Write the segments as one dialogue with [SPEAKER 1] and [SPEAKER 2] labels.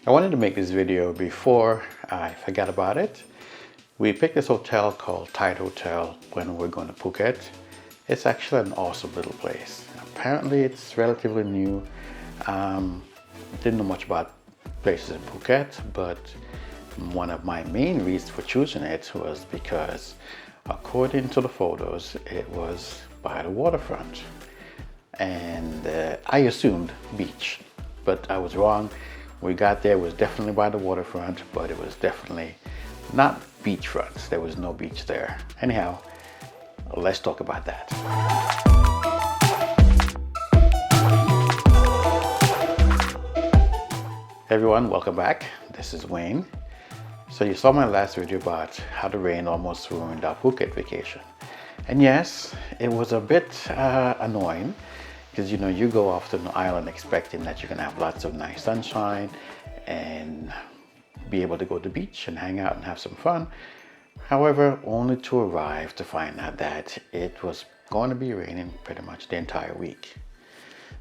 [SPEAKER 1] I wanted to make this video before I forgot about it. We picked this hotel called Tide Hotel when we're going to Phuket. It's actually an awesome little place. Apparently it's relatively new. Didn't know much about places in Phuket, but one of my main reasons for choosing it was because according to the photos, it was by the waterfront. And I assumed beach, but I was wrong. We got there, it was definitely by the waterfront, but it was definitely not beachfront. There was no beach there. Anyhow, let's talk about that. Hey everyone, welcome back. This is Wayne. So you saw my last video about how the rain almost ruined our Phuket vacation. And yes, it was a bit annoying because you go off to an island expecting that you're gonna have lots of nice sunshine and be able to go to the beach and hang out and have some fun. However, only to arrive to find out that it was going to be raining pretty much the entire week.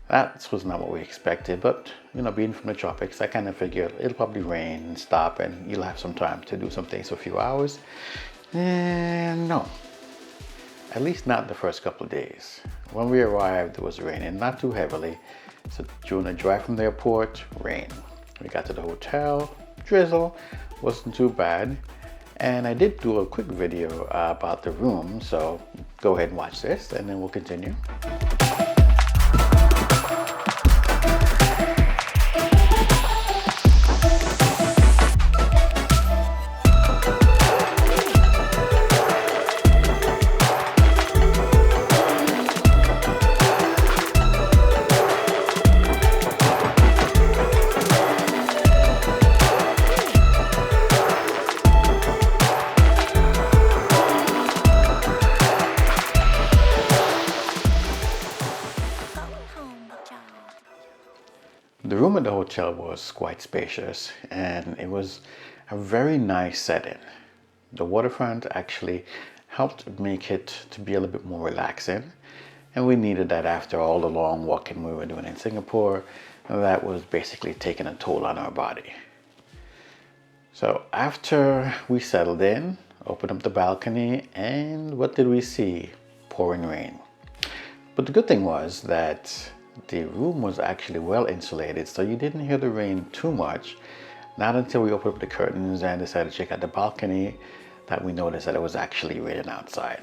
[SPEAKER 1] That was not what we expected, but being from the tropics, I kind of figured it'll probably rain and stop and you'll have some time to do some things for a few hours. And no, at least not the first couple of days. When we arrived, it was raining, not too heavily. So during the drive from the airport, rain. We got to the hotel, drizzle, wasn't too bad. And I did do a quick video about the room, so go ahead and watch this and then we'll continue. The room at the hotel was quite spacious and it was a very nice setting. The waterfront actually helped make it to be a little bit more relaxing, and we needed that after all the long walking we were doing in Singapore. That was basically taking a toll on our body. So after we settled in, opened up the balcony, and what did we see? Pouring rain. But the good thing was that the room was actually well insulated, so you didn't hear the rain too much. Not until we opened up the curtains and decided to check out the balcony that we noticed that it was actually raining outside.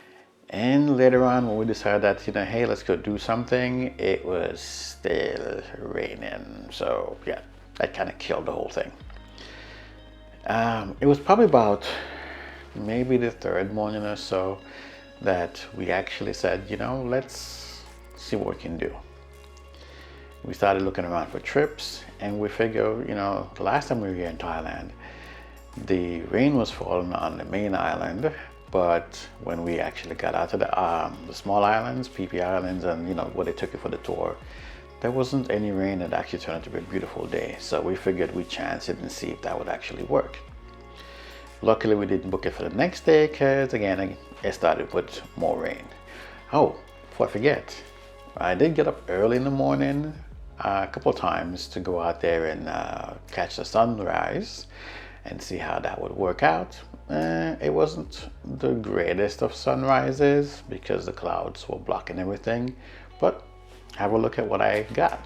[SPEAKER 1] And later on, when we decided that, hey, let's go do something, it was still raining. So yeah, that kind of killed the whole thing. It was probably about maybe the third morning or so that we actually said, let's see what we can do. We started looking around for trips, and we figured, the last time we were here in Thailand, the rain was falling on the main island, but when we actually got out to the small islands, PP Islands, and where they took you for the tour, there wasn't any rain. It actually turned out to be a beautiful day. So we figured we'd chance it and see if that would actually work. Luckily, we didn't book it for the next day because, again, it started with more rain. Oh, before I forget, I did get up early in the morning a couple of times to go out there and catch the sunrise and see how that would work out. It wasn't the greatest of sunrises because the clouds were blocking everything, but have a look at what I got.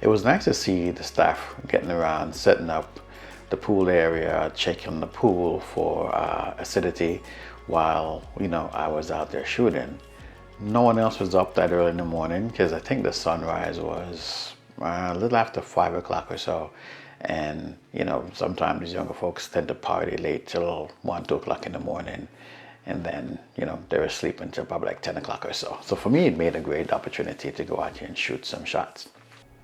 [SPEAKER 1] It was nice to see the staff getting around, setting up the pool area, checking the pool for acidity while, I was out there shooting. No one else was up that early in the morning because I think the sunrise was a little after 5 o'clock or so. And, sometimes younger folks tend to party late till 1, 2 o'clock in the morning. and then, you know, they're asleep until probably like 10 o'clock or so. So for me, it made a great opportunity to go out here and shoot some shots.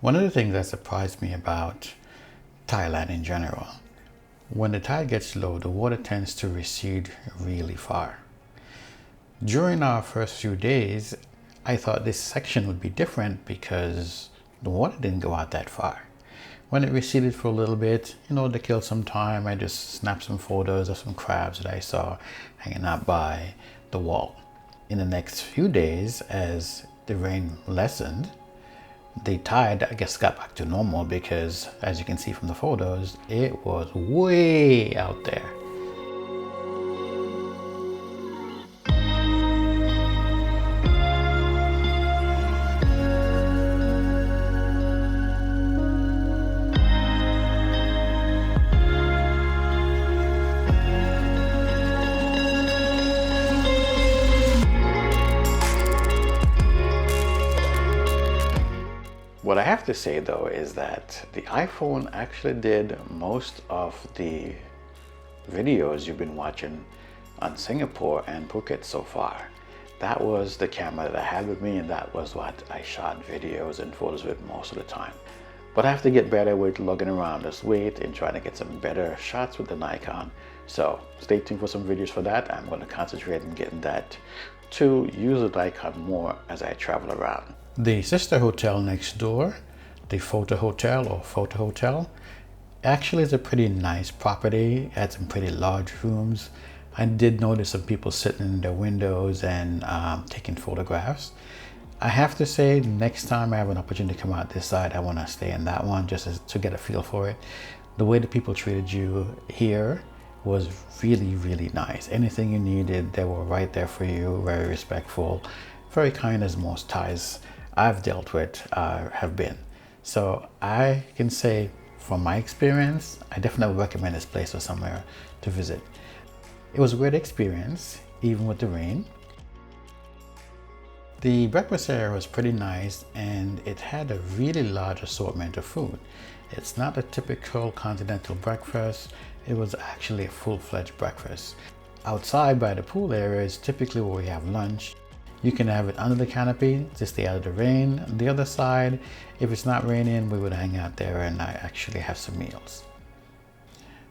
[SPEAKER 1] One of the things that surprised me about Thailand in general, when the tide gets low, the water tends to recede really far. During our first few days, I thought this section would be different because the water didn't go out that far. When it receded for a little bit, you know, to kill some time, I just snapped some photos of some crabs that I saw hanging out by the wall. In the next few days, as the rain lessened, the tide, I guess, got back to normal because, as you can see from the photos, it was way out there. What I have to say though is that the iPhone actually did most of the videos you've been watching on Singapore and Phuket so far. That was the camera that I had with me, and that was what I shot videos and photos with most of the time. But I have to get better with lugging around this weight and trying to get some better shots with the Nikon. So stay tuned for some videos for that. I'm going to concentrate on getting that to use the Nikon more as I travel around. The sister hotel next door, the Photo Hotel, actually is a pretty nice property. It had some pretty large rooms. I did notice some people sitting in their windows and taking photographs. I have to say, next time I have an opportunity to come out this side, I want to stay in that one just to get a feel for it. The way the people treated you here was really, really nice. Anything you needed, they were right there for you, very respectful, very kind, as most Thais I've dealt with have been. So I can say, from my experience, I definitely recommend this place or somewhere to visit. It was a great experience, even with the rain. The breakfast area was pretty nice, and it had a really large assortment of food. It's not a typical continental breakfast. It was actually a full-fledged breakfast. Outside by the pool area is typically where we have lunch. You can have it under the canopy to stay out of the rain. On the other side, if it's not raining, we would hang out there and actually have some meals.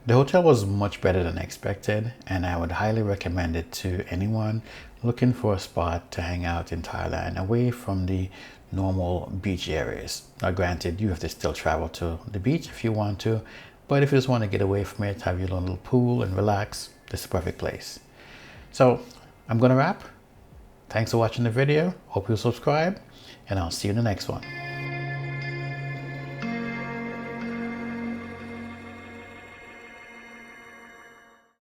[SPEAKER 1] The hotel was much better than expected, and I would highly recommend it to anyone looking for a spot to hang out in Thailand away from the normal beach areas. Now granted, you have to still travel to the beach if you want to, but if you just want to get away from it, have your little pool and relax, this is the perfect place. So I'm gonna wrap. Thanks for watching the video. Hope you'll subscribe, and I'll see you in the next one.